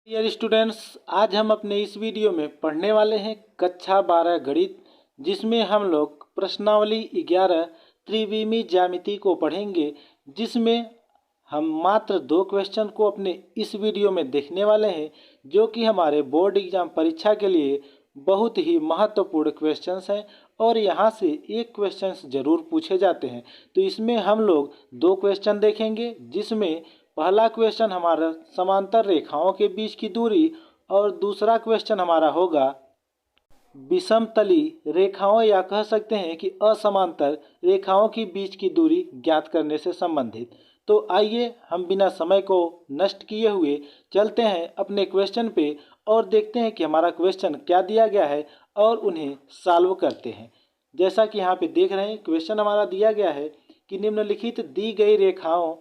Dear students, आज हम अपने इस वीडियो में पढ़ने वाले हैं कक्षा 12 गणित, जिसमें हम लोग प्रश्नावली 11 त्रिविमीय ज्यामिति को पढ़ेंगे। जिसमें हम मात्र 2 क्वेश्चन को अपने इस वीडियो में देखने वाले हैं, जो कि हमारे बोर्ड एग्जाम परीक्षा के लिए बहुत ही महत्वपूर्ण क्वेश्चंस हैं और यहाँ से एक क्वेश्चंस जरूर पूछे जाते हैं। तो इसमें हम लोग 2 क्वेश्चन देखेंगे, जिसमें पहला क्वेश्चन हमारा समांतर रेखाओं के बीच की दूरी और दूसरा क्वेश्चन हमारा होगा विषमतली रेखाओं या कह सकते हैं कि असमांतर रेखाओं के बीच की दूरी ज्ञात करने से संबंधित। तो आइए हम बिना समय को नष्ट किए हुए चलते हैं अपने क्वेश्चन पे और देखते हैं कि हमारा क्वेश्चन क्या दिया गया है और उन्हें सॉल्व करते हैं। जैसा कि यहाँ पे देख रहे हैं, क्वेश्चन हमारा दिया गया है कि निम्नलिखित दी गई रेखाओं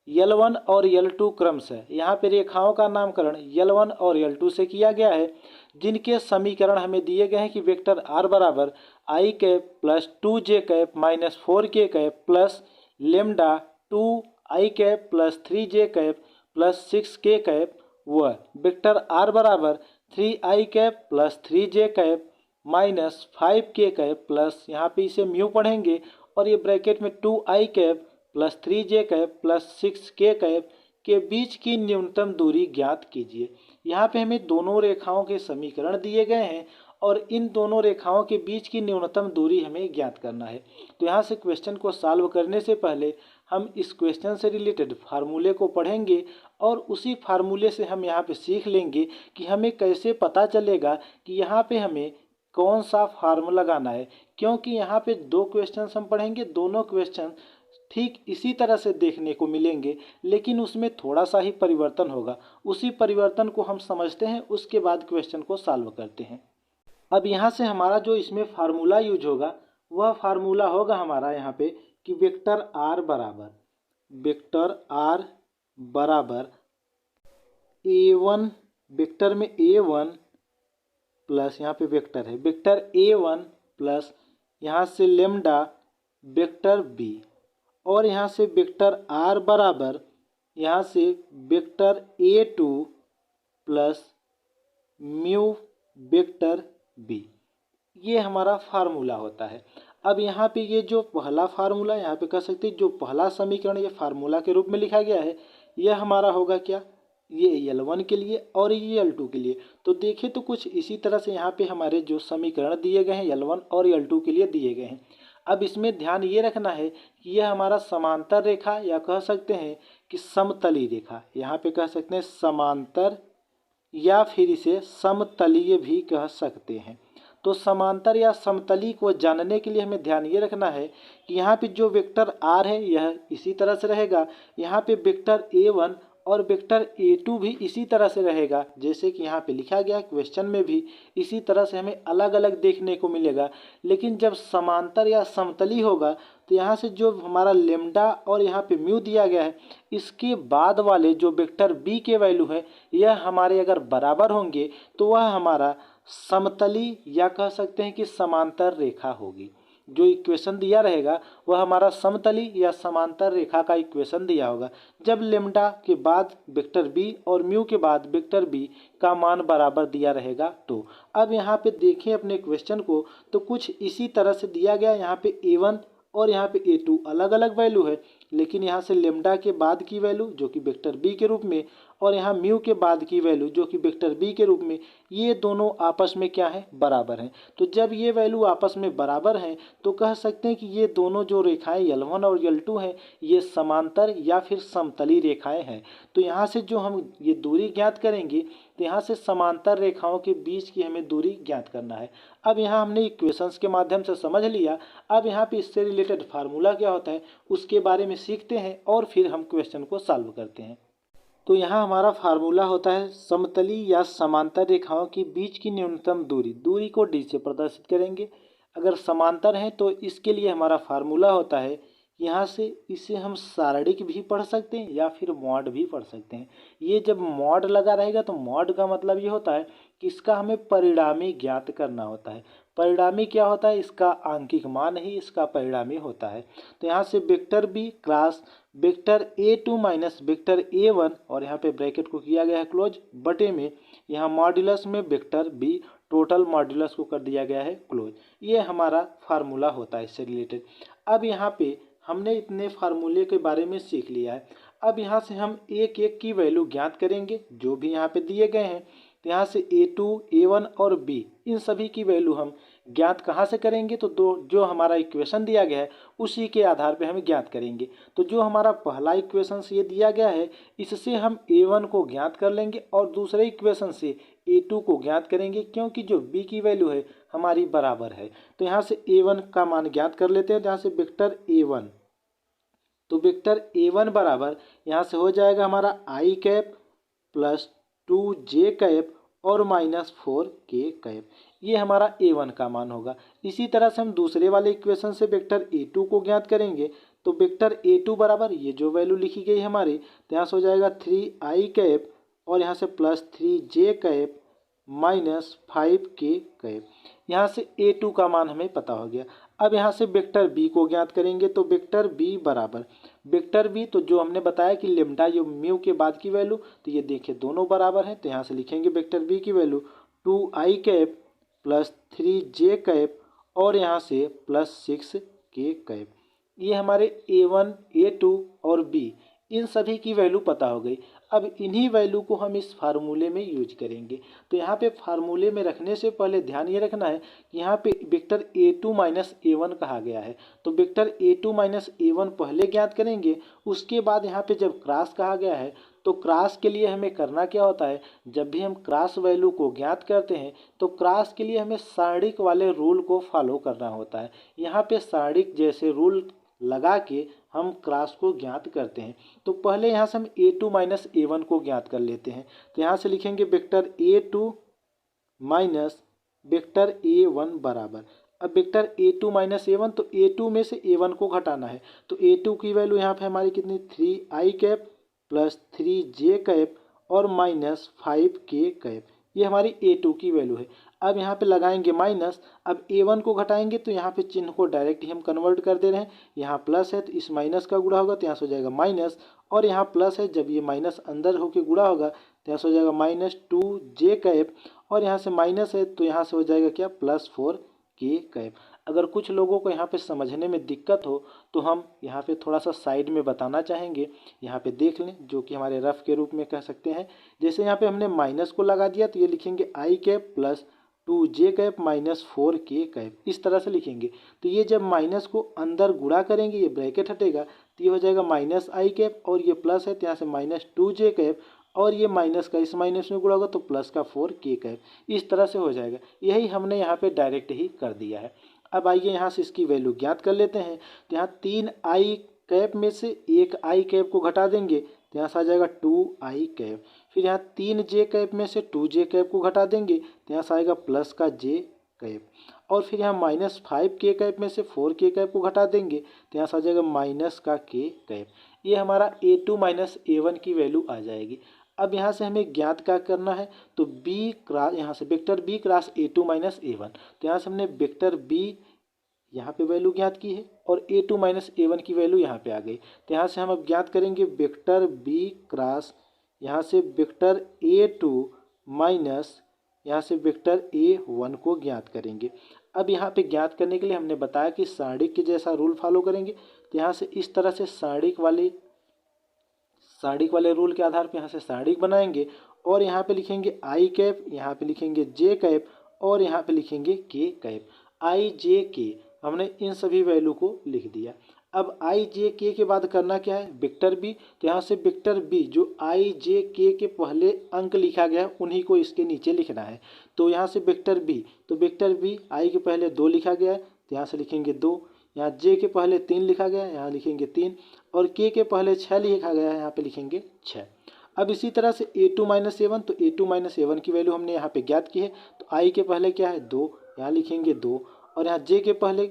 L1 और L2 क्रमशः, यहाँ पे रेखाओं का नामकरण L1 और L2 से किया गया है, जिनके समीकरण हमें दिए गए हैं कि वेक्टर r बराबर i cap plus 2j cap minus 4k cap plus lambda 2i cap plus 3j cap plus 6k cap व वेक्टर r बराबर 3i cap plus 3j cap minus 5k cap plus, यहाँ पे इसे mu पढ़ेंगे और ये bracket में 2i cap plus 3j cap plus 6k cap के बीच की न्यूनतम दूरी ज्ञात कीजिए। यहाँ पे हमें दोनों रेखाओं के समीकरण दिए गए हैं और इन दोनों रेखाओं के बीच की न्यूनतम दूरी हमें ज्ञात करना है। तो यहाँ से क्वेश्चन को सॉल्व करने से पहले हम इस क्वेश्चन से रिलेटेड फार्मूले को पढ़ेंगे और उसी फार्मूले से हम यहाँ पे सीख लेंगे कि हमें कैसे पता चलेगा कि यहाँ पे हमें कौन सा फार्मूला लगाना है। क्योंकि यहाँ पे 2 क्वेश्चन हम पढ़ेंगे, दोनों क्वेश्चन ठीक इसी तरह से देखने को मिलेंगे, लेकिन उसमें थोड़ा सा ही परिवर्तन होगा। उसी परिवर्तन को हम समझते हैं, उसके बाद क्वेश्चन को सॉल्व करते हैं। अब यहाँ से हमारा जो इसमें फार्मूला यूज होगा वह फार्मूला होगा हमारा यहाँ पे कि वेक्टर r बराबर a1, वेक्टर में a1 प्लस, यहाँ पे वेक्टर है वेक्टर a1 प्लस यहाँ से लेमडा वेक्टर b, और यहाँ से वेक्टर r बराबर यहाँ से vector a2 plus mu vector b। ये हमारा फार्मूला होता है। अब यहाँ पे ये जो पहला फार्मूला, यहाँ पे कह सकते हैं जो पहला समीकरण ये फार्मूला के रूप में लिखा गया है, यह हमारा होगा क्या, ये L1 के लिए और ये L2 के लिए। तो देखिए तो कुछ इसी तरह से यहाँ पे हमारे जो समीकरण दिए गए हैं L1 और L2 के लिए दिए गए हैं। अब इसमें ध्यान ये रखना है कि यह हमारा समांतर रेखा या कह सकते हैं कि समतली रेखा, यहाँ पे कह सकते हैं समांतर या फिर इसे समतलीय भी कह सकते हैं। तो समांतर या समतली को जानने के लिए हमें ध्यान ये रखना है कि यहाँ पे जो वेक्टर r है यह इसी तरह से रहेगा, यहाँ पे वेक्टर a1 और वेक्टर a2 भी इसी तरह से रहेगा, जैसे कि यहाँ पे लिखा गया क्वेश्चन में भी इसी तरह से हमें अलग अलग देखने को मिलेगा। लेकिन जब समांतर या समतली होगा तो यहाँ से जो हमारा लेमडा और यहाँ पे म्यू दिया गया है, इसके बाद वाले जो वेक्टर b के वैल्यू है यह हमारे अगर बराबर होंगे तो वह हमारा समतली या कह सकते हैं कि समांतर रेखा होगी। जो इक्वेशन दिया रहेगा वह हमारा समतली या समांतर रेखा का इक्वेशन दिया होगा, जब लेमडा के बाद वेक्टर b और म्यू के बाद वेक्टर b का मान बराबर दिया रहेगा। तो अब यहाँ पे देखें अपने क्वेश्चन को, तो कुछ इसी तरह से दिया गया। यहाँ पे a1 और यहाँ पे a2 अलग अलग वैल्यू है, लेकिन यहाँ से लेमडा के बाद की वैल्यू जो कि वेक्टर b के रूप में और यहाँ म्यू के बाद की वैल्यू जो कि वेक्टर b के रूप में, ये दोनों आपस में क्या है, बराबर हैं। तो जब ये वैल्यू आपस में बराबर हैं तो कह सकते हैं कि ये दोनों जो रेखाएं L1 और L2 हैं ये समांतर या फिर समतली रेखाएं हैं। तो यहाँ से जो हम ये दूरी ज्ञात करेंगे तो यहाँ से समांतर रेखाओं के बीच की हमें दूरी ज्ञात करना है। अब यहाँ हमने इक्वेशंस के माध्यम से समझ लिया। अब यहाँ पे इससे रिलेटेड फार्मूला क्या होता है उसके बारे में सीखते हैं और फिर हम क्वेश्चन को सॉल्व करते हैं। तो यहाँ हमारा फार्मूला होता है समतली या समांतर रेखाओं के बीच की न्यूनतम दूरी को d से प्रदर्शित करेंगे। अगर समांतर है तो इसके लिए हमारा फार्मूला होता है यहाँ से इसे हम सारणिक भी पढ़ सकते हैं या फिर मॉड भी पढ़ सकते हैं। ये जब मॉड लगा रहेगा तो मॉड का मतलब ये होता है कि इसका हमें परिणामी ज्ञात करना होता है। परिणामी क्या होता है? इसका आंकिक मान ही इसका परिणामी होता है। तो यहाँ से vector B cross vector A2 minus vector A1 और यहाँ पे ब्रैकेट को किया गया है क्लोज, बटे में यहाँ मॉड्यूलस में वेक्टर बी, टोटल मॉड्यूलस को कर दिया गया है क्लोज। ये हमारा फार्मूला होता है इससे रिलेटेड। अब यहाँ पे हमने इतने फार्मूले के बारे में सीख लिया है। अब यहाँ से हम एक एक की वैल्यू ज्ञात करेंगे जो भी यहाँ पे दिए गए हैं। तो यहाँ से A2, A1 और B इन सभी की वैल्यू हम ज्ञात कहाँ से करेंगे? तो जो हमारा इक्वेशन दिया गया है उसी के आधार पे हम ज्ञात करेंगे। तो जो हमारा पहला इक्वेशन से ये दिया गया है इससे हम A1 को ज्ञात कर लेंगे और दूसरे इक्वेशन से A2 को ज्ञात करेंगे, क्योंकि जो B की वैल्यू है हमारी बराबर है। तो यहाँ से A1 का मान ज्ञात कर लेते हैं। जहाँ से वेक्टर A1, तो वेक्टर A1 बराबर यहाँ से हो जाएगा हमारा आई कैप प्लस 2j कैप और -4k कैप। ये हमारा A1 का मान होगा। इसी तरह से हम दूसरे वाले इक्वेशन से वेक्टर A2 को ज्ञात करेंगे। तो वेक्टर A2 बराबर ये जो वैल्यू लिखी गई हमारी, तो यहाँ से हो जाएगा 3i कैप और यहाँ से +3j कैप -5k कैप। यहाँ से A2 का मान हमें पता हो गया। अब यहाँ से वेक्टर B को ज्ञात करेंगे। तो वेक्टर B बराबर वेक्टर B, तो जो हमने बताया कि लेम्डा यो म्यू के बाद की वैल्यू, तो ये देखिए दोनों बराबर हैं। तो यहाँ से लिखेंगे वेक्टर B की value 2i cap +3j cap और यहाँ से +6k कैप। ये हमारे A1, A2 और B इन सभी की वैल्यू पता हो गई। अब इन्हीं वैल्यू को हम इस फार्मूले में यूज करेंगे। तो यहाँ पे फार्मूले में रखने से पहले ध्यान ये रखना है कि यहाँ पे वेक्टर A2 माइनस A1 कहा गया है। तो वेक्टर A2 माइनस A1 पहले ज्ञात करेंगे, उसके बाद यहाँ पे जब क्रॉस कहा गया है तो क्रॉस के लिए हमें करना क्या होता है? जब भी हम क्रॉस वैल्यू को ज्ञात करते हैं तो क्रॉस के लिए हमें सारणिक वाले रूल को फॉलो करना होता है। यहाँ पे सारणिक जैसे रूल लगा के हम क्रॉस को ज्ञात करते हैं। तो पहले यहाँ से हम A2 माइनस A1 को ज्ञात कर लेते हैं। तो यहाँ से लिखेंगे vector A2 minus vector A1 बराबर, अब वेक्टर A2 माइनस A1, तो A2 में से A1 को घटाना है। तो A2 की वैल्यू यहाँ पे हमारी कितनी, 3i कैप +3j कैप और -5k कैप। ये हमारी A2 की वैल्यू है। अब यहाँ पे लगाएंगे माइनस, अब A1 को घटाएंगे तो यहाँ पे चिन्ह को डायरेक्ट ही हम कन्वर्ट कर दे रहे हैं। यहाँ प्लस है तो इस माइनस का गुणा होगा तो यहाँ से हो जाएगा माइनस, और यहाँ प्लस है, जब ये माइनस अंदर होके गुणा होगा तो यहाँ से हो जाएगा -2j कैप और यहाँ से माइनस है तो यहाँ से हो जाएगा क्या, +4k कैप। अगर कुछ लोगों को यहाँ पे समझने में दिक्कत हो तो हम यहाँ पे थोड़ा सा साइड में बताना चाहेंगे। यहाँ पे देख लें, जो कि हमारे रफ के रूप में कह सकते हैं। जैसे यहाँ पे हमने माइनस को लगा दिया तो ये लिखेंगे आई cap +2j cap -4k cap, इस तरह से लिखेंगे। तो ये जब माइनस को अंदर गुणा करेंगे, ये ब्रैकेट हटेगा तो ये हो जाएगा -i कैप और ये प्लस है तो यहाँ से -2j कैप और ये माइनस का इस माइनस में गुणा होगा तो प्लस का 4k कैप, इस तरह से हो जाएगा। यही हमने यहाँ पे डायरेक्ट ही कर दिया है। अब आइए यहाँ से इसकी वैल्यू ज्ञात कर लेते हैं। तो यहाँ 3i कैप में से एक आई कैप को घटा देंगे तो यहाँ से आ जाएगा 2i कैप। फिर यहाँ 3j कैप में से 2j कैप को घटा देंगे तो यहाँ से आएगा प्लस का j कैप। और फिर यहाँ -5k कैप में से 4k कैप को घटा देंगे तो यहाँ से आ जाएगा माइनस का k कैप। ये हमारा A2 माइनस A1 की वैल्यू आ जाएगी। अब यहाँ से हमें ज्ञात क्या करना है? तो B क्रॉस, यहाँ से vector B cross A2 minus A1। तो यहाँ से हमने वेक्टर B यहाँ पे वैल्यू ज्ञात की है और A2 माइनस A1 की वैल्यू यहाँ पे आ गई। तो यहाँ से हम अब ज्ञात करेंगे वेक्टर B क्रॉस, यहाँ से वेक्टर A2 माइनस यहाँ से वेक्टर A1 को ज्ञात करेंगे। अब यहाँ पे ज्ञात करने के लिए हमने बताया कि सारणिक के जैसा रूल फॉलो करेंगे। तो यहाँ से इस तरह से सारणिक वाले रूल के आधार पे यहाँ से सारणिक बनाएंगे और यहाँ पे लिखेंगे आई कैप, यहाँ पे लिखेंगे जे कैप और यहाँ पे लिखेंगे के कैप। आई जे के हमने इन सभी वैल्यू को लिख दिया। अब आई जे के के बाद करना क्या है? Vector B. तो यहाँ से वेक्टर बी जो आई जे के पहले अंक लिखा गया है उन्हीं को इसके नीचे लिखना है। तो यहाँ से वेक्टर बी, तो वेक्टर बी आई के पहले 2 लिखा गया है तो यहाँ से लिखेंगे 2, यहाँ जे के पहले 3 लिखा गया है यहाँ लिखेंगे 3 और के पहले 6 लिखा गया है यहाँ पे लिखेंगे 6। अब इसी तरह से A2 माइनस A1, तो A2 माइनस A1 की वैल्यू हमने यहाँ पे ज्ञात की है। तो आई के पहले क्या है 2, यहाँ लिखेंगे 2 और यहाँ जे के पहले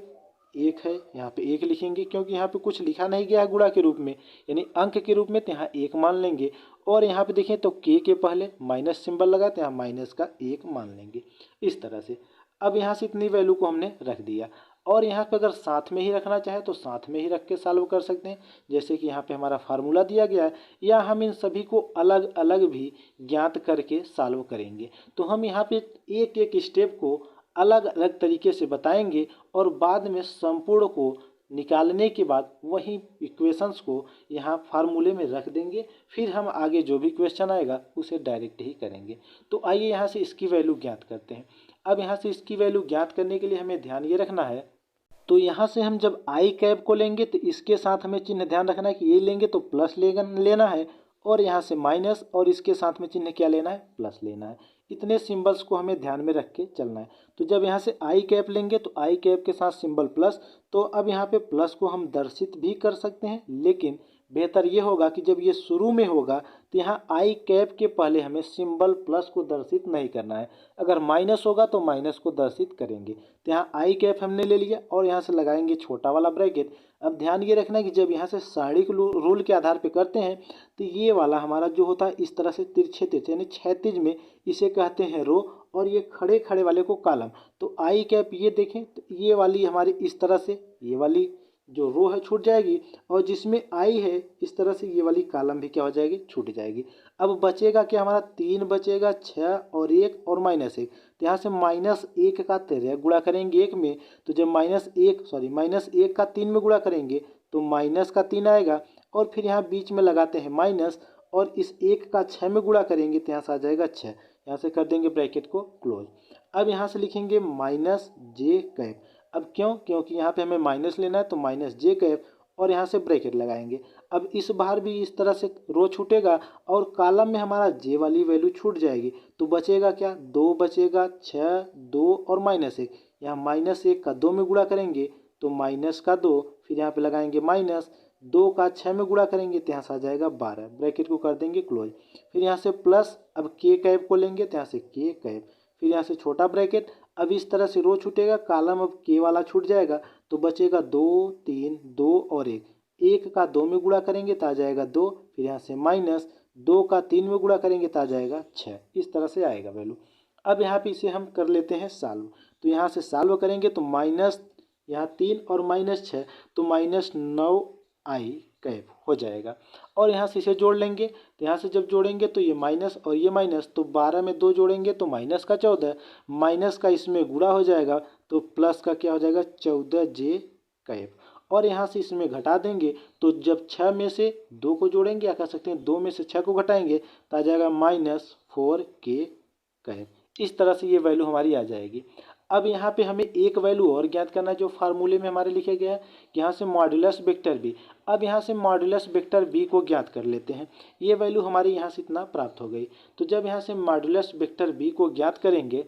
1 है, यहाँ पे 1 लिखेंगे क्योंकि यहाँ पे कुछ लिखा नहीं गया है गुणा के रूप में यानी अंक के रूप में, तो यहाँ 1 मान लेंगे। और यहाँ पे देखें तो के पहले माइनस सिंबल लगा तो यहाँ माइनस का 1 मान लेंगे इस तरह से। अब यहाँ से इतनी वैल्यू को हमने रख दिया और यहाँ पे अगर साथ में ही रखना चाहे तो साथ में ही रख के सॉल्व कर सकते हैं, जैसे कि यहाँ पे हमारा फार्मूला दिया गया है, या हम इन सभी को अलग अलग भी ज्ञात करके सॉल्व करेंगे। तो हम यहाँ पे एक एक स्टेप को अलग अलग तरीके से बताएंगे और बाद में संपूर्ण को निकालने के बाद वही इक्वेशंस को यहाँ फार्मूले में रख देंगे, फिर हम आगे जो भी क्वेश्चन आएगा उसे डायरेक्ट ही करेंगे। तो आइए यहाँ से इसकी वैल्यू ज्ञात करते हैं। अब यहाँ से इसकी वैल्यू ज्ञात करने के लिए हमें ध्यान ये रखना है, तो यहाँ से हम जब आई कैप को लेंगे तो इसके साथ हमें चिन्ह ध्यान रखना है कि ये लेंगे तो प्लस लेना है, और यहाँ से माइनस और इसके साथ में चिन्ह क्या लेना है, प्लस लेना है। इतने सिंबल्स को हमें ध्यान में रख के चलना है। तो जब यहाँ से आई कैप लेंगे तो आई कैप के साथ सिंबल प्लस, तो अब यहाँ पे प्लस को हम दर्शित भी कर सकते हैं, लेकिन बेहतर ये होगा कि जब ये शुरू में होगा तो यहाँ आई कैप के पहले हमें सिंबल प्लस को दर्शित नहीं करना है। अगर माइनस होगा तो माइनस को दर्शित करेंगे। तो यहाँ आई कैप हमने ले लिया और यहाँ से लगाएंगे छोटा वाला ब्रैकेट। अब ध्यान ये रखना है कि जब यहाँ से सारणिक रूल के आधार पे करते हैं तो ये वाला हमारा जो होता है इस तरह से तिरछे तिरछे यानी क्षैतिज में, इसे कहते हैं रो, और ये खड़े खड़े वाले को कॉलम। तो आई कैप ये देखें तो ये वाली हमारी इस तरह से ये वाली जो रो है छूट जाएगी, और जिसमें आई है इस तरह से ये वाली कॉलम भी क्या हो जाएगी, छूट जाएगी। अब बचेगा क्या हमारा, 3 बचेगा, 6 और 1 और -1। तो यहाँ से -1 का 13 गुणा करेंगे 1 में, तो जब -1 का 3 में गुणा करेंगे तो माइनस का 3 आएगा, और फिर यहाँ बीच में लगाते हैं माइनस, और इस 1 का 6 में गुणा करेंगे तो यहाँ से आ जाएगा 6। यहाँ से कर देंगे ब्रैकेट को क्लोज। अब यहाँ से लिखेंगे -j कैप। अब क्योंकि यहाँ पे हमें माइनस लेना है तो -j कैप, और यहाँ से ब्रैकेट लगाएंगे। अब इस बार भी इस तरह से रो छूटेगा और कॉलम में हमारा j वाली वैल्यू छूट जाएगी। तो बचेगा क्या, 2 बचेगा, 6, 2 और -1। यहाँ -1 का 2 में गुणा करेंगे तो माइनस का 2, फिर यहाँ पे लगाएंगे माइनस, 2 का 6 में गुणा करेंगे तो यहाँ से आ जाएगा 12। ब्रैकेट को कर देंगे क्लोज। फिर यहाँ से प्लस, अब के कैप को लेंगे तो यहाँ से के कैप, फिर यहाँ से छोटा ब्रैकेट। अब इस तरह से रो छूटेगा, कॉलम अब के वाला छूट जाएगा, तो बचेगा 2, 3, 2 और 1। 1 का 2 में गुणा करेंगे तो आ जाएगा 2, फिर यहाँ से माइनस, 2 का 3 में गुणा करेंगे तो आ जाएगा 6। इस तरह से आएगा वैल्यू। अब यहाँ पे इसे हम कर लेते हैं सॉल्व। तो यहाँ से सॉल्व करेंगे तो माइनस यहाँ 3 और -6, तो -9 आई कैप हो जाएगा। और यहाँ से इसे जोड़ लेंगे, तो यहाँ से जब जोड़ेंगे तो ये माइनस और ये माइनस, तो 12 में 2 जोड़ेंगे तो माइनस का 14, माइनस का इसमें गुणा हो जाएगा तो प्लस का क्या हो जाएगा, 14j कैप। और यहाँ से इसमें घटा देंगे, तो जब 6 में से 2 को जोड़ेंगे या कह सकते हैं 2 में से 6 को घटाएंगे तो आ जाएगा -4k कैप। इस तरह से ये वैल्यू हमारी आ जाएगी। अब यहाँ पे हमें एक वैल्यू और ज्ञात करना है जो फार्मूले में हमारे लिखे गया है, कि यहाँ से मॉड्यूलस वेक्टर बी। अब यहाँ से मॉड्यूलस वेक्टर बी को ज्ञात कर लेते हैं। ये वैल्यू हमारे यहाँ से इतना प्राप्त हो गई। तो जब यहाँ से मॉड्यूलस वेक्टर बी को ज्ञात करेंगे,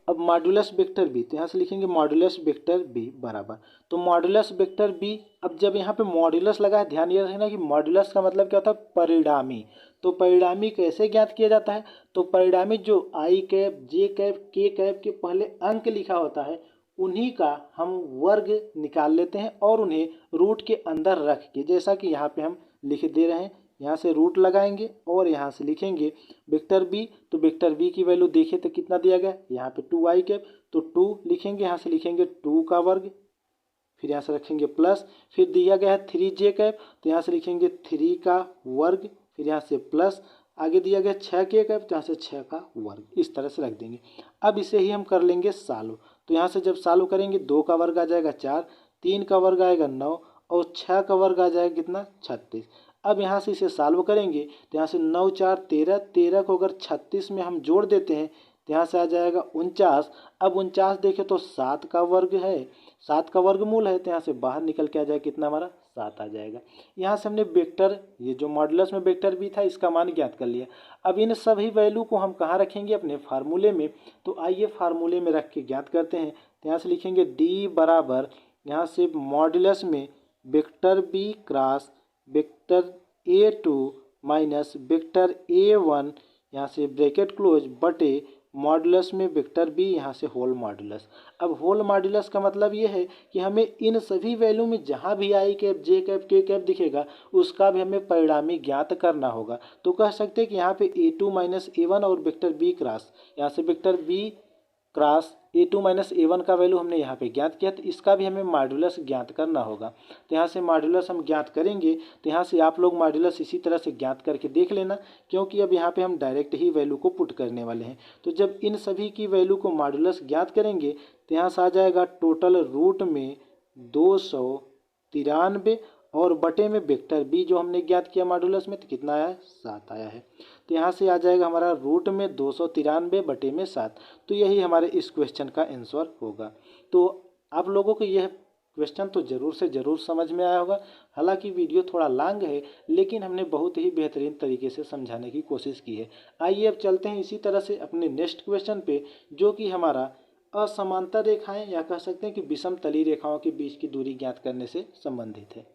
अब मॉड्यूलस वेक्टर बी, तो यहाँ से लिखेंगे मॉड्यूलस वेक्टर बी बराबर, तो मॉड्यूलस वेक्टर बी, अब जब यहाँ पे मॉड्यूलस लगा है, ध्यान ये रखना कि मॉड्यूलस का मतलब क्या होता है, परिणामी। तो परिणामी कैसे ज्ञात किया जाता है, तो परिणामी जो आई कैप, जे कैप, के कैप के पहले अंक लिखा होता है उन्हीं का हम वर्ग निकाल लेते हैं और उन्हें रूट के अंदर रख के, जैसा कि यहाँ पे हम लिख दे रहे हैं, यहाँ से रूट लगाएंगे और यहाँ से लिखेंगे वेक्टर बी। तो वेक्टर बी की वैल्यू देखिए तो कितना दिया गया, यहाँ पे 2 आई कैप, तो 2 लिखेंगे, यहाँ से लिखेंगे 2 का वर्ग, फिर यहाँ से रखेंगे प्लस, फिर दिया गया है 3j कैप, तो यहाँ से लिखेंगे 3 का वर्ग, फिर यहाँ से प्लस, आगे दिया गया 6k कैप, तो यहाँ से 6 का वर्ग, इस तरह से रख देंगे। अब इसे ही हम कर लेंगे सॉल्व। तो यहाँ से जब सॉल्व करेंगे 2 का वर्ग आ जाएगा 4, 3 का वर्ग आएगा 9 और 6 का वर्ग आ जाएगा कितना, 36। अब यहाँ से इसे सॉल्व करेंगे तो यहाँ से 9, 4, 13, 13 को अगर 36 में हम जोड़ देते हैं तो यहाँ से आ जाएगा 49। अब 49 देखें तो 7 का वर्ग है, 7 का वर्गमूल है, तो यहाँ से बाहर निकल के आ जाएगा कितना, हमारा 7 आ जाएगा। यहाँ से हमने वेक्टर, ये जो मॉड्यूलस में वेक्टर भी था, इसका मान ज्ञात कर लिया। अब इन सभी वैल्यू को हम कहाँ रखेंगे, अपने फार्मूले में। तो आइए फार्मूले में रख के ज्ञात करते हैं। तो यहाँ से लिखेंगे डी बराबर, यहाँ से मॉड्यूलस में vector B cross vector A2 minus vector A1, यहाँ से ब्रैकेट क्लोज, बटे मॉडुलस में वेक्टर बी, यहाँ से होल मॉडुलस। अब होल मॉडुलस का मतलब ये है कि हमें इन सभी वैल्यू में जहाँ भी आई कैप, जे कैप, के कैप दिखेगा उसका भी हमें परिणामी ज्ञात करना होगा। तो कह सकते हैं कि यहाँ पे a2 माइनस a1 और वेक्टर बी क्रॉस, यहाँ से vector B cross a2 minus a1 का वैल्यू हमने यहाँ पे ज्ञात किया, तो इसका भी हमें मॉडुलस ज्ञात करना होगा। तो यहाँ से मॉडुलस हम ज्ञात करेंगे, तो यहाँ से आप लोग मॉडुलस इसी तरह से ज्ञात करके देख लेना, क्योंकि अब यहाँ पे हम डायरेक्ट ही वैल्यू को पुट करने वाले हैं। तो जब इन सभी की वैल्यू को मॉडुलस ज्ञात करेंगे तो यहाँ से आ जाएगा टोटल रूट में 293 और बटे में वेक्टर बी जो हमने ज्ञात किया मॉडुलस में, तो कितना आया, 7 आया है। तो यहाँ से आ जाएगा हमारा रूट में 293 बटे में 7। तो यही हमारे इस क्वेश्चन का आंसर होगा। तो आप लोगों को यह क्वेश्चन तो ज़रूर से ज़रूर समझ में आया होगा। हालांकि वीडियो थोड़ा लॉन्ग है, लेकिन हमने बहुत ही बेहतरीन तरीके से समझाने की कोशिश की है। आइए अब चलते हैं इसी तरह से अपने नेक्स्ट क्वेश्चन पे, जो कि हमारा असमांतर रेखाएं या कह सकते हैं कि विषम तली रेखाओं के बीच की दूरी ज्ञात करने से संबंधित है।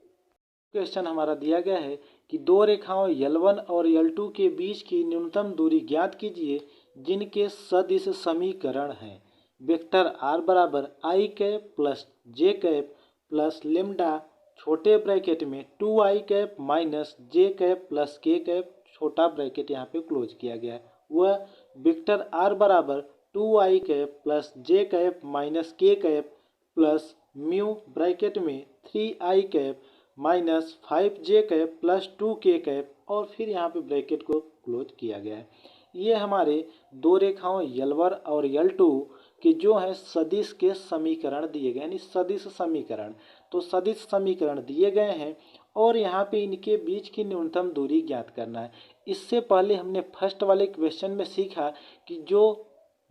क्वेश्चन हमारा दिया गया है कि दो रेखाओं L1 और L2 के बीच की न्यूनतम दूरी ज्ञात कीजिए जिनके सदिश समीकरण हैं। वेक्टर r बराबर आई कैप प्लस जे कैप प्लस लेमडा छोटे ब्रैकेट में 2i cap minus J cap plus के कैप छोटा ब्रैकेट यहाँ पे क्लोज किया गया है। वह वेक्टर r बराबर 2i कैप प्लस जे कैप माइनस के कैप प्लस म्यू ब्रैकेट में 3i cap minus 5j cap plus 2k cap और फिर यहाँ पे ब्रैकेट को क्लोज किया गया है। ये हमारे दो रेखाओं L1 और L2 के जो है सदिश के समीकरण दिए गए, यानी सदिश समीकरण। तो सदिश समीकरण दिए गए हैं और यहाँ पे इनके बीच की न्यूनतम दूरी ज्ञात करना है। इससे पहले हमने फर्स्ट वाले क्वेश्चन में सीखा कि जो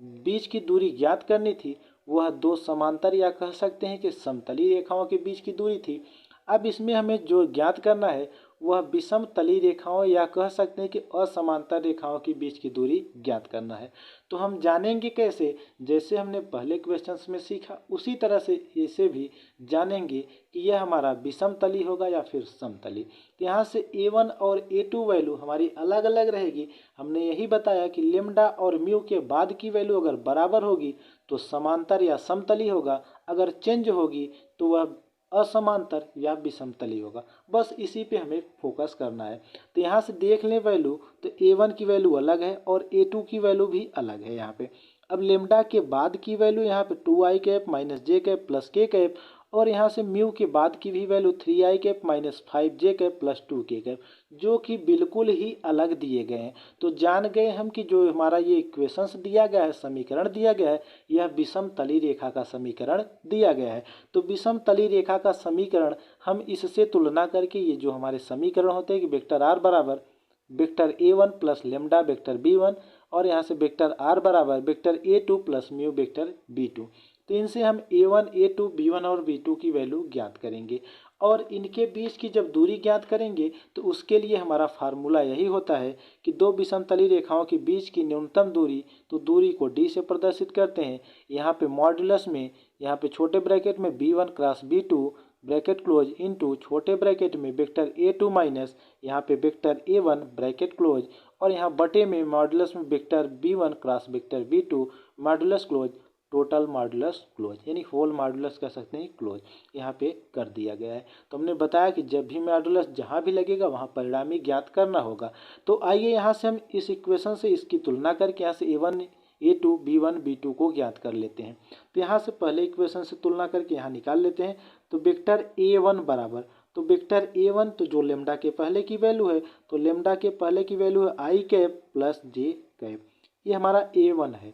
बीच की दूरी ज्ञात करनी थी वह दो समांतर या कह सकते हैं कि समतली रेखाओं के बीच की दूरी थी। अब इसमें हमें जो ज्ञात करना है वह विषम तली रेखाओं या कह सकते हैं कि असमांतर रेखाओं के बीच की दूरी ज्ञात करना है। तो हम जानेंगे कैसे, जैसे हमने पहले क्वेश्चंस में सीखा उसी तरह से इसे भी जानेंगे कि यह हमारा विषम तली होगा या फिर समतली। तो यहाँ से a1 और a2 वैल्यू हमारी अलग अलग रहेगी। हमने यही बताया कि लेमडा और म्यू के बाद की वैल्यू अगर बराबर होगी तो समांतर या समतली होगा, अगर चेंज होगी तो वह असमांतर या विषमतली होगा। बस इसी पे हमें फोकस करना है। तो यहाँ से देख लें वैल्यू, तो a1 की वैल्यू अलग है और a2 की वैल्यू भी अलग है यहाँ पे। अब लेमडा के बाद की वैल्यू यहाँ पे 2i cap minus J cap plus के कैप और यहाँ से म्यू के बाद की भी value 3i cap minus 5j cap plus 2k cap, जो कि बिल्कुल ही अलग दिए गए हैं। तो जान गए हम कि जो हमारा ये इक्वेशंस दिया गया है, समीकरण दिया गया है, यह विषम तली रेखा का समीकरण दिया गया है। तो विषम तली रेखा का समीकरण हम इससे तुलना करके ये जो हमारे समीकरण होते हैं कि वेक्टर r बराबर vector a1 plus lambda vector b1 और यहाँ से वेक्टर r बराबर vector a2 plus mu vector b2, तो इनसे हम a1, a2, b1 और b2 की वैल्यू ज्ञात करेंगे और इनके बीच की जब दूरी ज्ञात करेंगे तो उसके लिए हमारा फार्मूला यही होता है कि दो विषमतली रेखाओं के बीच की न्यूनतम दूरी, तो दूरी को d से प्रदर्शित करते हैं। यहाँ पे मॉडुलस में यहाँ पे छोटे ब्रैकेट में b1 cross b2 bracket close into छोटे ब्रैकेट में वेक्टर a2 माइनस यहाँ पे वेक्टर a1 ब्रैकेट क्लोज और यहाँ बटे में मॉडुलस में vector b1 cross vector b2 modulus close total modulus close, यानी होल मॉडुलस कह सकते हैं क्लोज, यहाँ पे कर दिया गया है। तो हमने बताया कि जब भी मॉडुलस जहाँ भी लगेगा वहाँ परिणामी ज्ञात करना होगा। तो आइए यहाँ से हम इस इक्वेशन से इसकी तुलना करके यहाँ से a1, a2, b1, b2 को ज्ञात कर लेते हैं। तो यहाँ से पहले इक्वेशन से तुलना करके यहाँ निकाल लेते हैं। तो वेक्टर a1 बराबर, तो वेक्टर a1 तो जो लेमडा के पहले की वैल्यू है, तो लेमडा के पहले की वैल्यू है आई कैप प्लस जे कैप, ये हमारा a1 है।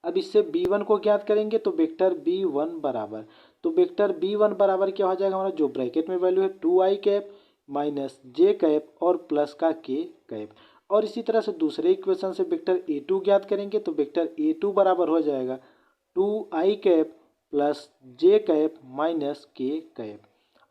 अब इससे b1 को ज्ञात करेंगे तो वेक्टर b1 बराबर, तो वेक्टर b1 बराबर क्या हो जाएगा हमारा, जो ब्रैकेट में वैल्यू है 2i cap minus J cap और प्लस का के कैप। और इसी तरह से दूसरे इक्वेशन से वेक्टर a2 ज्ञात करेंगे तो वेक्टर a2 बराबर हो जाएगा 2i कैप प्लस जे कैप माइनस के कैप।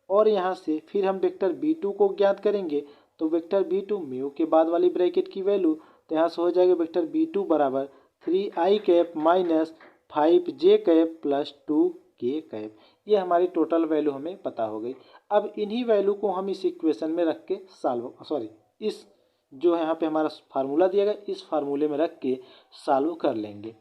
और यहाँ से फिर हम वेक्टर b2 को ज्ञात करेंगे तो वेक्टर b2 म्यू के बाद वाली ब्रैकेट की वैल्यू, तो यहाँ से हो जाएगा वेक्टर b2 बराबर 3i cap minus 5j cap plus 2k cap. ये हमारी टोटल वैल्यू हमें पता हो गई। अब इन्हीं वैल्यू को हम इस इक्वेशन में रख के इस जो यहाँ पे हमारा फार्मूला दिया गया इस फार्मूले में रख के सॉल्व कर लेंगे।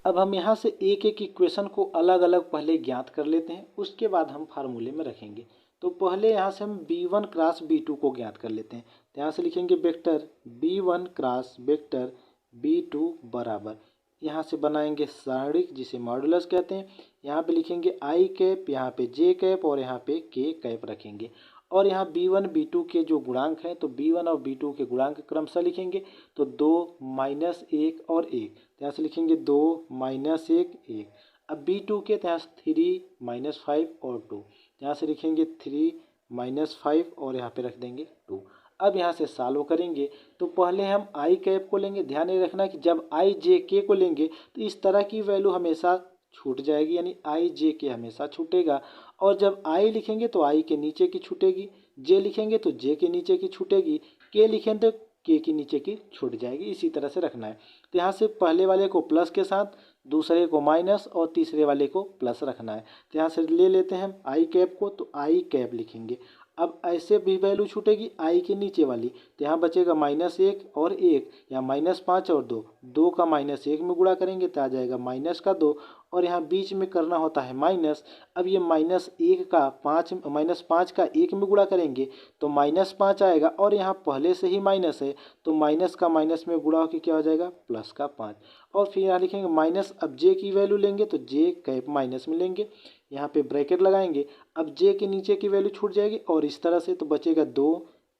अब हम यहाँ से एक एक इक्वेशन को अलग अलग पहले ज्ञात कर लेते हैं, उसके बाद हम फार्मूले में रखेंगे। तो पहले यहाँ से हम b1 क्रॉस b2 को ज्ञात कर लेते हैं। तो यहाँ से लिखेंगे vector b1 cross vector b2 बराबर, यहाँ से बनाएंगे सारणिक जिसे मॉडुलस कहते हैं। यहाँ पे लिखेंगे आई कैप, यहाँ पे जे कैप और यहाँ पे के कैप रखेंगे। और यहाँ b1 b2 के जो गुणांक हैं तो b1 और b2 के गुणांक क्रमशः लिखेंगे। तो 2 माइनस 1 और 1, यहाँ से लिखेंगे 2 माइनस 1 1। अब b2 के यहाँ से 3 माइनस 5 और 2, यहाँ से लिखेंगे 3 माइनस 5 और यहाँ पे रख देंगे 2। अब यहाँ से सॉल्व करेंगे तो पहले हम आई कैप को लेंगे। ध्यान ये रखना कि जब आई जे के को लेंगे तो इस तरह की वैल्यू हमेशा छूट जाएगी, यानी आई जे के हमेशा छूटेगा। और जब आई लिखेंगे तो आई के नीचे की छूटेगी, जे लिखेंगे तो जे के नीचे की छूटेगी, के लिखेंगे तो के की नीचे की छूट जाएगी। इसी तरह से रखना है। तो यहाँ से पहले वाले को प्लस के साथ, दूसरे को माइनस और तीसरे वाले को प्लस रखना है। तो यहाँ से ले लेते हैं हम आई कैप को, तो आई कैप लिखेंगे। अब ऐसे भी वैल्यू छूटेगी आई के नीचे वाली, तो यहाँ बचेगा माइनस 1 और 1, यहाँ माइनस 5 और 2, 2 का माइनस 1 में गुणा करेंगे तो आ जाएगा माइनस का 2, और यहाँ बीच में करना होता है माइनस। अब ये माइनस 1 का 5 माइनस 5 का 1 में गुणा करेंगे तो माइनस 5 आएगा, और यहाँ पहले से ही माइनस है तो माइनस का माइनस में गुणा होकर क्या हो जाएगा प्लस का 5। और फिर यहाँ लिखेंगे माइनस, अब जे की वैल्यू लेंगे तो जे कैप माइनस में लेंगे, यहाँ पे ब्रैकेट लगाएंगे। अब जे के नीचे की वैल्यू छूट जाएगी और इस तरह से तो बचेगा 2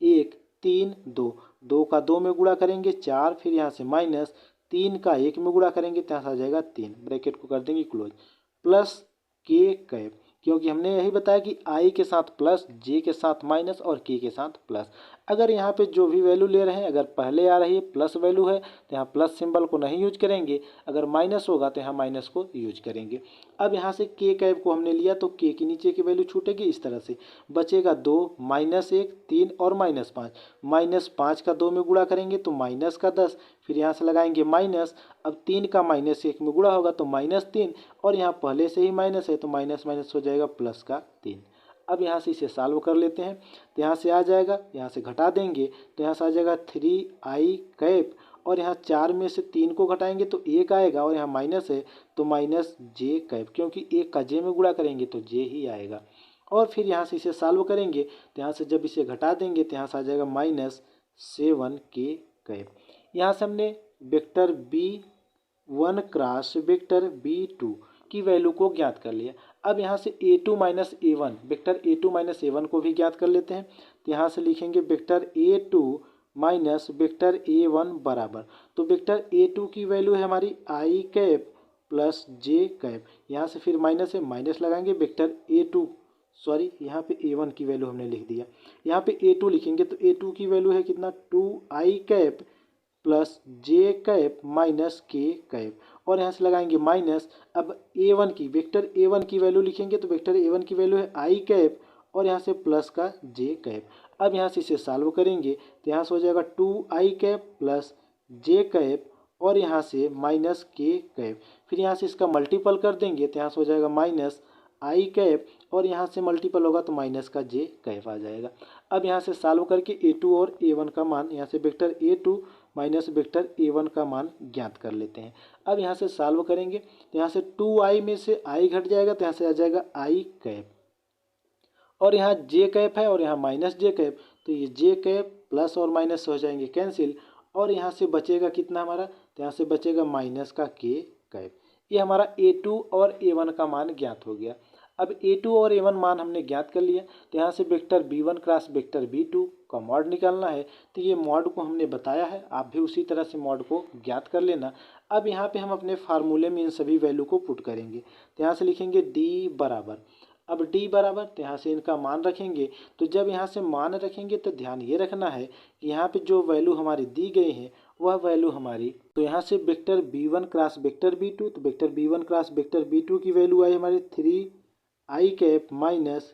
1 3 2, 2 का 2 में गुणा करेंगे 4, फिर यहाँ से माइनस 3 का 1 में गुणा करेंगे तो यहाँ से आ जाएगा 3, ब्रैकेट को कर देंगे क्लोज, प्लस के कैप, क्योंकि हमने यही बताया कि आई के साथ प्लस, जे के साथ माइनस और के साथ प्लस। अगर यहाँ पे जो भी वैल्यू ले रहे हैं अगर पहले आ रही है प्लस वैल्यू है तो यहाँ प्लस सिंबल को नहीं यूज करेंगे, अगर माइनस होगा तो यहाँ माइनस को यूज करेंगे। अब यहाँ से के कैप को हमने लिया तो के के नीचे की वैल्यू छूटेगी, इस तरह से बचेगा 2 माइनस 1 3 और माइनस 5, माइनस 5 का 2 में गुणा करेंगे तो माइनस का 10, फिर यहाँ से लगाएंगे माइनस। अब 3 का माइनस 1 में गुणा होगा तो माइनस 3, और यहाँ पहले से ही माइनस है तो माइनस माइनस हो जाएगा प्लस का 3। अब यहाँ से इसे सॉल्व कर लेते हैं। तो यहाँ से आ जाएगा, यहाँ से घटा देंगे तो यहाँ से आ जाएगा 3 आई कैप, और यहाँ 4 में से 3 को घटाएंगे तो 1 आएगा, और यहाँ माइनस है तो माइनस जे कैप, क्योंकि 1 का जे में गुणा करेंगे तो जे ही आएगा। और फिर यहाँ से इसे सॉल्व करेंगे तो यहाँ से जब इसे घटा देंगे तो यहाँ से आ जाएगा माइनस 7 के कैप। यहाँ से हमने vector b1 cross vector b2 की वैल्यू को ज्ञात कर लिया। अब यहाँ से a2 minus a1, vector a2 minus a1 को भी ज्ञात कर लेते हैं। तो यहाँ से लिखेंगे vector a2 minus vector a1 बराबर, तो वेक्टर a2 की वैल्यू है हमारी आई कैप प्लस जे कैप, यहाँ से फिर माइनस है माइनस लगाएंगे, वेक्टर a2 सॉरी यहाँ पे a1 की वैल्यू हमने लिख दिया, यहाँ पे a2 लिखेंगे तो a2 की वैल्यू है कितना 2 आई कैप प्लस जे कैप माइनस के कैप, और यहाँ से लगाएंगे माइनस। अब a1 की, वेक्टर a1 की वैल्यू लिखेंगे तो वेक्टर a1 की वैल्यू है आई कैप और यहाँ से प्लस का जे कैप। अब यहाँ से इसे सॉल्व करेंगे तो यहाँ से हो जाएगा 2 आई कैप प्लस जे कैप और यहाँ से माइनस के कैप, फिर यहाँ से इसका मल्टीपल कर देंगे तो यहाँ से हो जाएगा माइनस आई कैप और यहाँ से मल्टीपल होगा तो माइनस का जे कैप आ जाएगा। अब यहाँ से सॉल्व करके a2 और a1 का मान, यहाँ से vector a2 minus vector a1 का मान ज्ञात कर लेते हैं। अब यहाँ से सॉल्व करेंगे तो यहाँ से 2i में से i घट जाएगा तो यहाँ से आ जाएगा आई कैप, और यहाँ जे कैप है और यहाँ माइनस जे कैप, तो ये जे कैप प्लस और माइनस हो जाएंगे कैंसिल, और यहाँ से बचेगा कितना हमारा, तो यहाँ से बचेगा माइनस का के कैप। ये हमारा a2 और a1 का मान ज्ञात हो गया। अब a2 और a1 मान हमने ज्ञात कर लिया तो यहाँ से vector b1 cross vector b2 का मॉड निकालना है। तो ये मॉड को हमने बताया है, आप भी उसी तरह से मॉड को ज्ञात कर लेना। अब यहाँ पे हम अपने फार्मूले में इन सभी वैल्यू को पुट करेंगे तो यहाँ से लिखेंगे d बराबर, अब d बराबर तो यहाँ से इनका मान रखेंगे। तो जब यहाँ से मान रखेंगे तो ध्यान ये रखना है कि यहाँ पे जो वैल्यू हमारी दी गई है वह वैल्यू हमारी, तो यहाँ से vector b1 cross vector b2, तो vector b1 cross vector b2 की वैल्यू आई हमारी 3 आई cap minus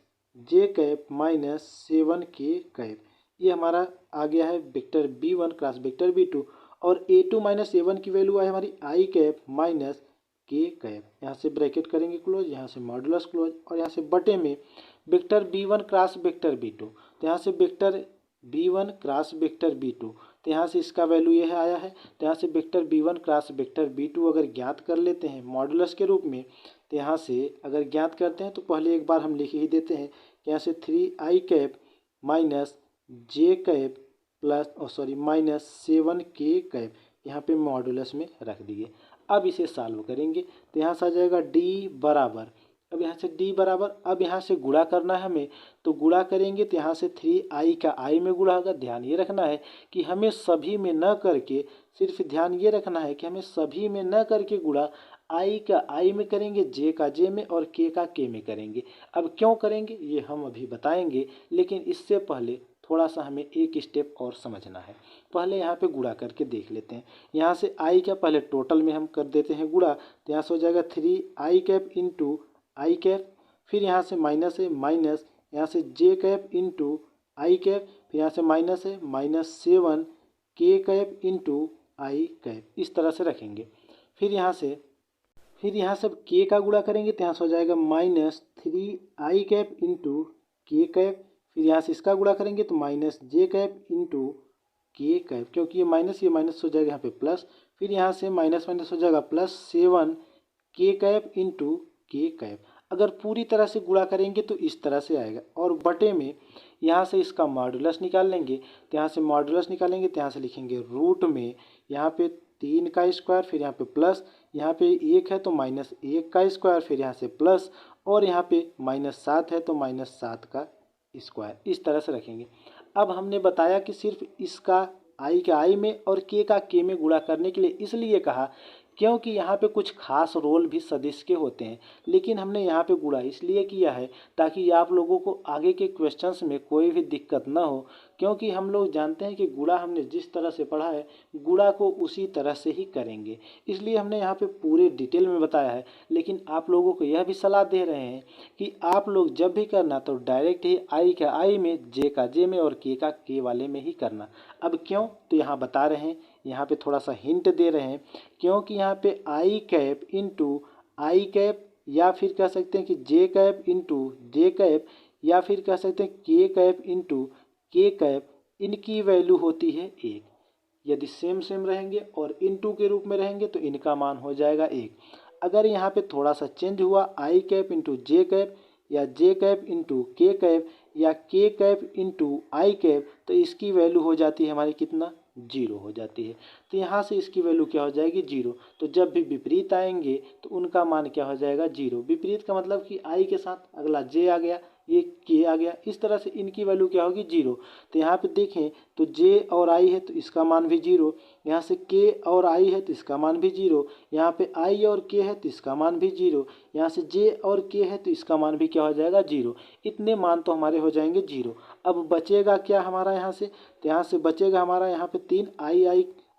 J cap minus 7 के कैप। ये हमारा आ गया है vector b1 cross vector b2, और a2 माइनस a1 की वैल्यू आई हमारी आई कैप माइनस के कैप। यहाँ से ब्रैकेट करेंगे क्लोज, यहाँ से मॉडुलस क्लोज, और यहाँ से बटे में vector b1 cross vector b2, तो यहाँ से vector b1 cross vector b2, तो तो यहाँ से इसका वैल्यू यह आया है। तो यहाँ से vector b1 cross vector b2 अगर ज्ञात कर लेते हैं मॉडुलस के रूप में, तो यहाँ से अगर ज्ञात करते हैं तो पहले एक बार हम लिख ही देते हैं कि यहाँ से 3i cap minus J cap plus minus 7k cap यहाँ पे मॉडुलस में रख दिए। अब इसे सॉल्व करेंगे तो यहाँ से आ जाएगा d बराबर, अब यहाँ से d बराबर, अब यहाँ से गुणा करना है हमें, तो गुणा करेंगे तो यहाँ से 3i का i में गुणा होगा। ध्यान ये रखना है कि हमें सभी में न करके, सिर्फ ध्यान ये रखना है कि हमें सभी में न करके गुणा i का i में करेंगे, j का j में और k का k में करेंगे। अब क्यों करेंगे ये हम अभी बताएंगे, लेकिन इससे पहले थोड़ा सा हमें एक स्टेप और समझना है। पहले यहाँ पे गुणा करके देख लेते हैं। यहाँ से i का पहले टोटल में हम कर देते हैं गुणा, तो यहाँ से हो जाएगा 3i कैप इंटू आई कैप, फिर यहाँ से माइनस है माइनस, यहाँ से जे कैप इंटू आई कैप, फिर यहाँ से माइनस है माइनस 7k कैप इंटू आई कैप, इस तरह से रखेंगे। फिर यहाँ से k का गुणा करेंगे तो यहाँ से हो जाएगा माइनस 3i कैप इंटू के कैप, फिर यहाँ से इसका गुणा करेंगे तो माइनस जे कैप इंटू के कैप, क्योंकि ये माइनस हो जाएगा यहाँ पे प्लस, फिर यहाँ से माइनस माइनस हो जाएगा प्लस 7k कैप इंटू के कैप। अगर पूरी तरह से गुणा करेंगे तो इस तरह से आएगा, और बटे में यहाँ से इसका मॉडुलस निकाल लेंगे, तो यहाँ से मॉडुलस निकालेंगे तो यहाँ से लिखेंगे रूट में यहाँ पे 3 का स्क्वायर, फिर यहाँ पे प्लस, यहाँ पे 1 है तो माइनस 1 का स्क्वायर, फिर यहाँ से प्लस, और यहाँ पे माइनस 7 है तो माइनस 7 का स्क्वायर, इस तरह से रखेंगे। अब हमने बताया कि सिर्फ इसका i का i में और k का k में गुणा करने के लिए इसलिए कहा क्योंकि यहाँ पे कुछ खास रोल भी सदिश के होते हैं, लेकिन हमने यहाँ पे गुणा इसलिए किया है ताकि आप लोगों को आगे के क्वेश्चंस में कोई भी दिक्कत ना हो, क्योंकि हम लोग जानते हैं कि गुणा हमने जिस तरह से पढ़ा है गुणा को उसी तरह से ही करेंगे, इसलिए हमने यहाँ पे पूरे डिटेल में बताया है। लेकिन आप लोगों को यह भी सलाह दे रहे हैं कि आप लोग जब भी करना तो डायरेक्ट ही आई का आई में, जे का जे में और के का के वाले में ही करना। अब क्यों, तो यहाँ बता रहे हैं, यहाँ पे थोड़ा सा हिंट दे रहे हैं, क्योंकि यहाँ पे आई कैप इंटू आई कैप, या फिर कह सकते हैं कि जे कैप इंटू जे कैप, या फिर कह सकते हैं के कैप इंटू के कैप, इनकी वैल्यू होती है 1। यदि सेम रहेंगे और इनटू के रूप में रहेंगे तो इनका मान हो जाएगा 1। अगर यहाँ पे थोड़ा सा चेंज हुआ आई कैप इंटू जे कैप, या जे कैप इंटू के कैप, या के कैप इंटू आई कैप, तो इसकी वैल्यू हो जाती है हमारी कितना, 0 हो जाती है। तो यहाँ से इसकी वैल्यू क्या हो जाएगी, 0। तो जब भी विपरीत आएंगे तो उनका मान क्या हो जाएगा, 0। विपरीत का मतलब कि आई के साथ अगला जे आ गया, ये के आ गया, इस तरह से इनकी वैल्यू क्या होगी, 0। तो यहाँ पे देखें तो जे और आई है तो इसका मान भी 0, यहाँ से के और आई है तो इसका मान भी 0, यहाँ पे आई और के है तो इसका मान भी 0, यहाँ से जे और के है तो इसका मान भी क्या हो जाएगा, 0। इतने मान तो हमारे हो जाएंगे 0। अब बचेगा क्या हमारा यहाँ से, तो यहाँ से बचेगा हमारा यहाँ पे 3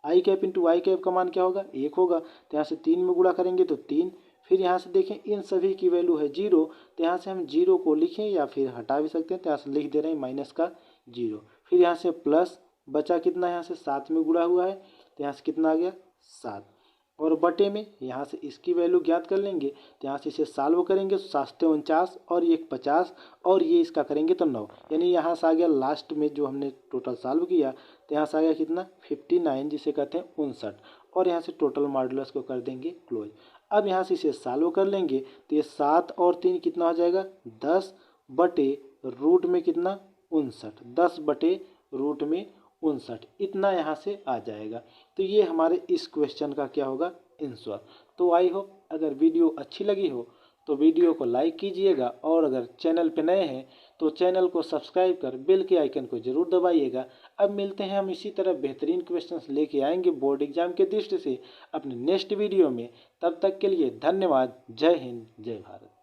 आई कैप इंटू आई कैप का मान क्या होगा, 1 होगा। तो यहाँ से 3 में गुणा करेंगे तो 3, फिर यहाँ से देखें इन सभी की वैल्यू है 0, तो यहाँ से हम 0 को लिखें या फिर हटा भी सकते हैं, तो यहाँ से लिख दे रहे हैं माइनस का 0। फिर यहाँ से प्लस बचा कितना, यहाँ से 7 में गुणा हुआ है तो यहाँ से कितना आ गया 7, और बटे में यहाँ से इसकी वैल्यू ज्ञात कर लेंगे, तो यहाँ से इसे सॉल्व करेंगे, 7 49 और ये 50 और ये इसका करेंगे तो 9, यानी यहाँ से आ गया लास्ट में जो हमने टोटल सॉल्व किया तो यहाँ से आ गया कितना 59, जिसे कहते हैं 59, और यहाँ से टोटल मॉडुलस को कर देंगे क्लोज। अब यहाँ से इसे सॉल्व कर लेंगे तो ये 7 और 3 कितना हो जाएगा, 10 बटे रूट में कितना 59, 10 बटे रूट में 59, इतना यहाँ से आ जाएगा। तो ये हमारे इस क्वेश्चन का क्या होगा, आंसर। तो आई होप अगर वीडियो अच्छी लगी हो तो वीडियो को लाइक कीजिएगा, और अगर चैनल पे नए हैं तो चैनल को सब्सक्राइब कर बेल के आइकन को जरूर दबाइएगा। अब मिलते हैं हम इसी तरह बेहतरीन क्वेश्चंस लेके आएंगे बोर्ड एग्जाम के दृष्टि से अपने नेक्स्ट वीडियो में। तब तक के लिए धन्यवाद। जय हिंद, जय भारत।